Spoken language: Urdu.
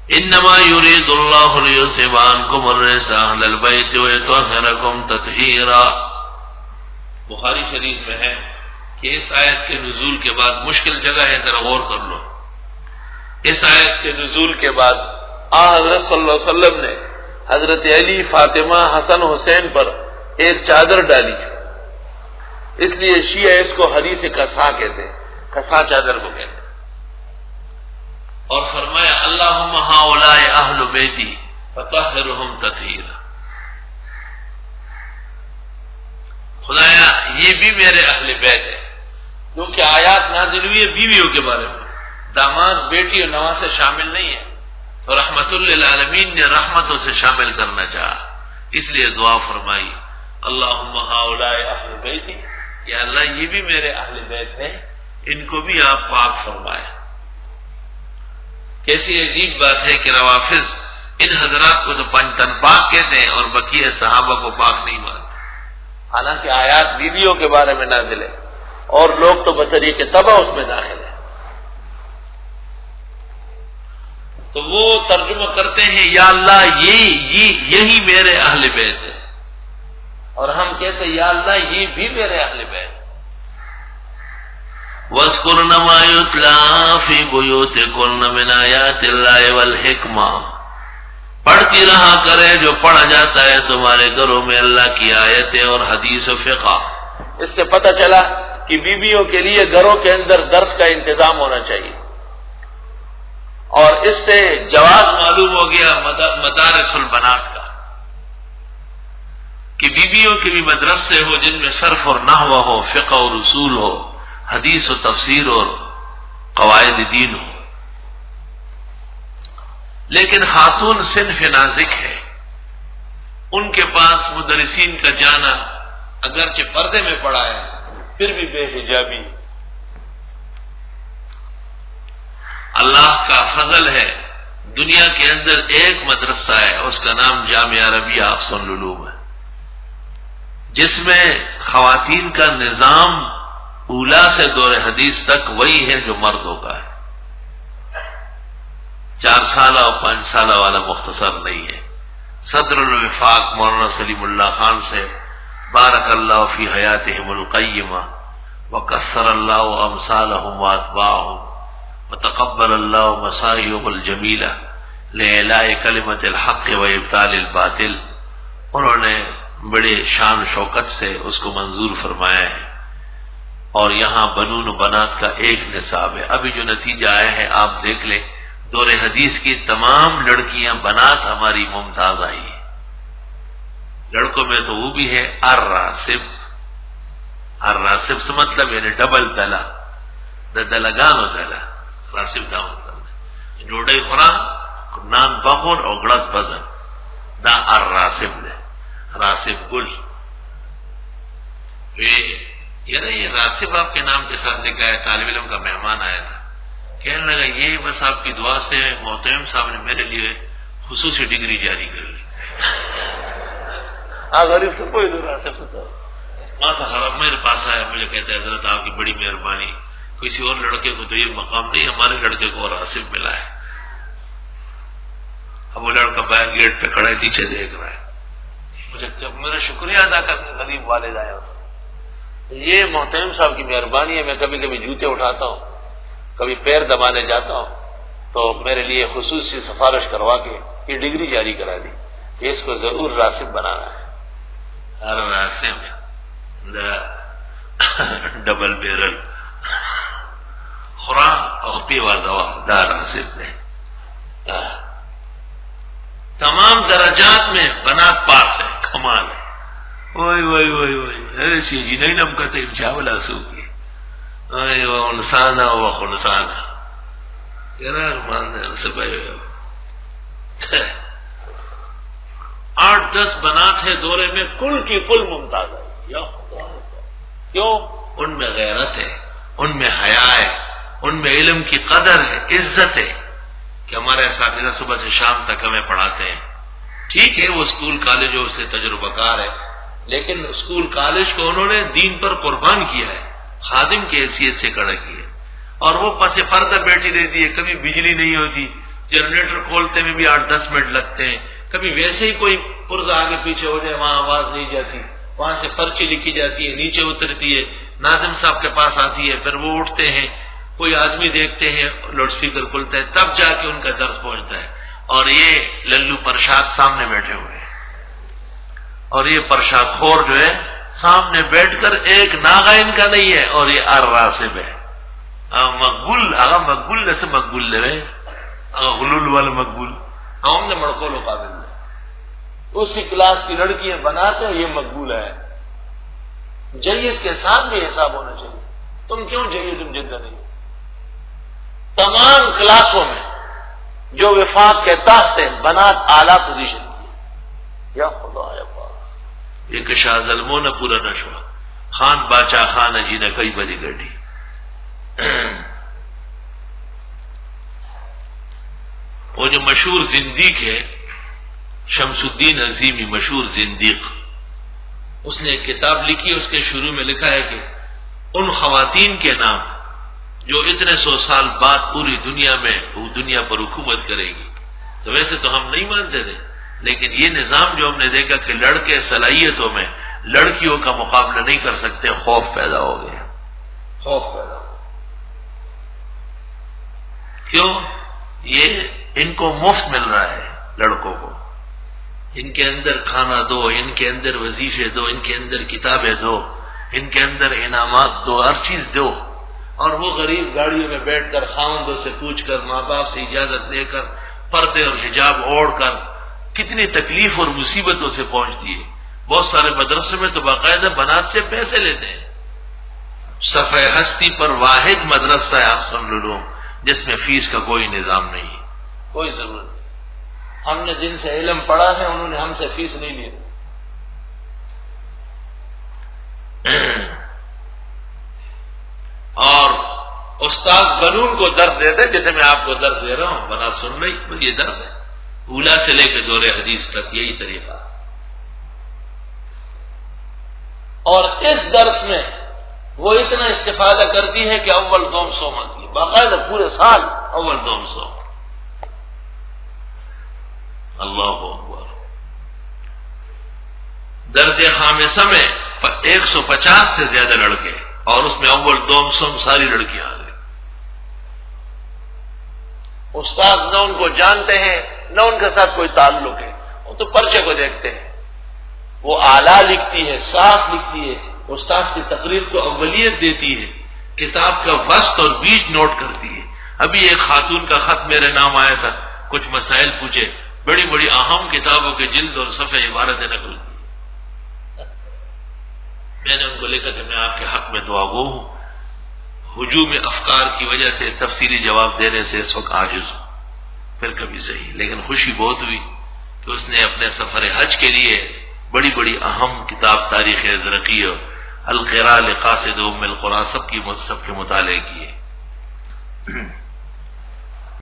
انما یرید اللہ لیذھب عنکم الرجس اہل البیت ویطہرکم تطہیرا۔ بخاری شریف میں ہے کہ اس آیت کے نزول کے بعد مشکل جگہ ہے، ذرا غور کر لو۔ اس آیت کے نزول کے بعد حضرت صلی اللہ علیہ وسلم نے حضرت علی، فاطمہ، حسن، حسین پر ایک چادر ڈالی، اس لیے شیعہ اس کو حدیث کسا کہتے ہیں، کسا چادر کو کہتے ہیں، اور فرمایا اللہم ہؤلاء اہل بیتی فطہرہم تطہیرا۔ خدایا یہ بھی میرے اہل بیت ہے، کیونکہ آیات نازل ہوئی ہے بیویوں کے بارے میں، داماد، بیٹی اور نواسے شامل نہیں ہے، تو رحمت للعالمین نے رحمتوں سے شامل کرنا چاہا، اس لیے دعا فرمائی اللہم ہؤلاء اہل بیتی، یا اللہ یہ بھی میرے اہل بیت ہیں، ان کو بھی آپ پاک فرمائے۔ کیسی عجیب بات ہے کہ روافض ان حضرات کو تو پنجتن پاک کہتے ہیں اور بقیہ صحابہ کو پاک نہیں مانتے، حالانکہ آیات بیویوں کے بارے میں نازل ہے اور لوگ تو بطریق تبع اس میں داخل ہیں۔ تو وہ ترجمہ کرتے ہیں یا اللہ یہی میرے اہل بیت ہے، اور ہم کہتے ہیں یا اللہ یہ بھی میرے اہل بیت ہے۔ وَاذْكُرْنَ مَا يُتْلَىٰ فِي بُيُوتِكُنَّ مِنْ آيَاتِ اللَّهِ وَالْحِكْمَةِ، پڑھتی رہا کرے جو پڑھا جاتا ہے تمہارے گھروں میں اللہ کی آیتیں اور حدیث و فقہ۔ اس سے پتہ چلا کہ بیویوں کے لیے گھروں کے اندر درس کا انتظام ہونا چاہیے، اور اس سے جواز معلوم ہو گیا مدارس البنات کا، کہ بیویوں کے بھی مدرسے ہو جن میں صرف اور نحو ہو، فقہ اور اصول ہو، حدیث و تفسیر اور قواعد دین ہو۔ لیکن خاتون صنف نازک ہے، ان کے پاس مدرسین کا جانا اگرچہ پردے میں پڑا ہے پھر بھی بے حجابی۔ اللہ کا فضل ہے، دنیا کے اندر ایک مدرسہ ہے، اس کا نام جامعہ عربیہ احسن العلوم ہے، جس میں خواتین کا نظام اولا سے دور حدیث تک وہی ہے جو مردوں کا ہے، 4 سالہ اور 5 سالہ والا مختصر نہیں ہے۔ صدر الوفاق مولانا سلیم اللہ خان سے بارک اللہ فی حیاتہم القیمہ وکثر اللہ امثالہم واتباعہم وتقبل اللہ مساعیہم الجمیلہ لإعلاء کلمۃ الحق وابطال الباطل، انہوں نے بڑے شان شوکت سے اس کو منظور فرمایا ہے، اور یہاں بنون و بنات کا ایک نصاب ہے۔ ابھی جو نتیجہ آیا ہے آپ دیکھ لیں، دور حدیث کی تمام لڑکیاں بنات ہماری ممتاز آئی ہیں۔ لڑکوں میں تو وہ بھی ہے الراسب، الراسب سے مطلب یعنی ڈبل دلا، دلگانو دلا، راسب دا مطلب ڈوڑے خورا نان بخور اور گڑس بزن، دا الراسب دے، راسب گل۔ یہ راسب آپ کے نام کے ساتھ لکھا ہے، طالب علم کا مہمان آیا تھا، کہنے لگا یہ بس آپ کی دعا سے محترم صاحب نے میرے لیے خصوصی ڈگری جاری کر لی۔ غریب سے کوئی دور راسب ہوتا خراب میرے پاس آیا، مجھے کہتا ہے حضرت آپ کی بڑی مہربانی، کسی اور لڑکے کو تو یہ مقام نہیں، ہمارے لڑکے کو راسب ملا ہے۔ اب وہ لڑکا باہر گیٹ پہ کھڑا ہے، نیچے دیکھ رہا ہے، مجھے جب میرا شکریہ ادا کرنے غریب والد آیا، یہ محترم صاحب کی مہربانی ہے، میں کبھی کبھی جوتے اٹھاتا ہوں، کبھی پیر دبانے جاتا ہوں، تو میرے لیے خصوصی سفارش کروا کے یہ ڈگری جاری کرا دی کہ اس کو ضرور راسب بنانا ہے۔ راسب ڈبل بیرل قرآن اور پیوا دوا دا راسب نے تمام درجات میں بنات پاس ہے، کمال ہے۔ وہی وہی وہی وہی ایسی جی نہیں نم کرتے چاولا سوکی انسانا و خنسانا یرا مان سے 8-10 بنات ہے دورے میں، کل کی کل ممتاز ہے۔ یا خدا، کیوں؟ ان میں غیرت ہے، ان میں حیا ہے، ان میں علم کی قدر ہے، عزت ہے، کہ ہمارے اساتذہ صبح سے شام تک ہمیں پڑھاتے ہیں۔ ٹھیک ہے وہ اسکول کالجوں سے تجربہ کار ہے، لیکن اسکول کالج کو انہوں نے دین پر قربان کیا ہے، خادم کی حیثیت سے کھڑا کیا ہے، اور وہ پس پردہ بیٹھی رہتی ہے، کبھی بجلی نہیں ہوتی، جنریٹر کھولتے میں بھی 8-10 منٹ لگتے ہیں. کبھی ویسے ہی کوئی پرزہ آگے پیچھے ہو جائے، وہاں آواز نہیں جاتی، وہاں سے پرچی لکھی جاتی ہے، نیچے اترتی ہے، ناظم صاحب کے پاس آتی ہے، پھر وہ اٹھتے ہیں، کوئی آدمی دیکھتے ہیں، لاؤڈ اسپیکر کھلتا ہے، تب جا کے ان کا درس پہنچتا ہے. اور یہ للو پرشاد سامنے بیٹھے ہوئے ہیں، اور یہ پرشاد خور جو ہے سامنے بیٹھ کر ایک ناغہ ان کا نہیں ہے، اور یہ الراسب ہے. مقبول آگا مقبول جیسے مقبول لے رہے غلول والے مقبول ہم نے مڑکول و قابل لے اسی کلاس کی لڑکیاں بناتے ہیں، یہ مقبول ہے. جید کے ساتھ بھی حساب ہونا چاہیے. تم کیوں جید تم جدہ نہیں؟ تمام کلاسوں میں جو وفاق کے تحت بنات اعلیٰ پوزیشن کی. یا خدا یا پاک یہ کشا ظلموں نے پورا نہ چھوڑا. خان باچا خان جی نے کئی بڑی گڈی. وہ جو مشہور زندیق ہے شمس الدین عظیمی، مشہور زندیق، اس نے ایک کتاب لکھی، اس کے شروع میں لکھا ہے کہ ان خواتین کے نام جو اتنے 100 سال بعد پوری دنیا میں وہ دنیا پر حکومت کرے گی. تو ویسے تو ہم نہیں مانتے تھے، لیکن یہ نظام جو ہم نے دیکھا کہ لڑکے صلاحیتوں میں لڑکیوں کا مقابلہ نہیں کر سکتے، خوف پیدا ہو گیا. خوف پیدا ہو کیوں؟ یہ ان کو مفت مل رہا ہے لڑکوں کو. ان کے اندر کھانا دو، ان کے اندر وظیفے دو، ان کے اندر کتابیں دو، ان کے اندر انعامات دو، ہر چیز دو. اور وہ غریب گاڑیوں میں بیٹھ کر خاوندوں سے پوچھ کر ماں باپ سے اجازت لے کر پردے اور حجاب اوڑھ کر کتنی تکلیف اور مصیبتوں سے پہنچتی ہے. بہت سارے مدرسے میں تو باقاعدہ بنات سے پیسے لیتے ہیں. صفحہ ہستی پر واحد مدرسہ ہے احسن العلوم جس میں فیس کا کوئی نظام نہیں، کوئی ضرورت نہیں. ہم نے جن سے علم پڑھا ہے انہوں نے ہم سے فیس نہیں لی. اور استاد بنون کو درس دیتے جیسے میں آپ کو درس دے رہا ہوں، بنا سن رہی، بس یہ درس ہے اولا سے لے کے دور حدیث تک یہی طریقہ. اور اس درس میں وہ اتنا استفادہ کرتی ہے کہ اول دوم سوم آتی ہے، باقاعدہ پورے سال اول دوم سوم. اللہ اکبر. درجہ خامسہ میں 150 سے زیادہ لڑکے، اور اس میں اول دوم سوم ساری لڑکیاں آ گئی. استاد نہ ان کو جانتے ہیں نہ ان کے ساتھ کوئی تعلق ہے، وہ تو پرچے کو دیکھتے ہیں. وہ اعلیٰ لکھتی ہے، صاف لکھتی ہے، استاد کی تقریر کو اولیت دیتی ہے، کتاب کا وسط اور بیج نوٹ کرتی ہے. ابھی ایک خاتون کا خط میرے نام آیا تھا، کچھ مسائل پوچھے، بڑی بڑی اہم کتابوں کے جلد اور صفحے عبارتیں نقل کی. میں نے ان کو لکھا کہ میں آپ کے حق میں دعا گو ہوں، ہجوم افکار کی وجہ سے تفصیلی جواب دینے سے اس وقت عاجز ہوں. پھر کبھی صحیح، لیکن خوشی بہت ہوئی کہ اس نے اپنے سفر حج کے لیے بڑی بڑی اہم کتاب تاریخ ازرقیہ، القراء لقاصد ام القرآن سب کے مطالعے کیے.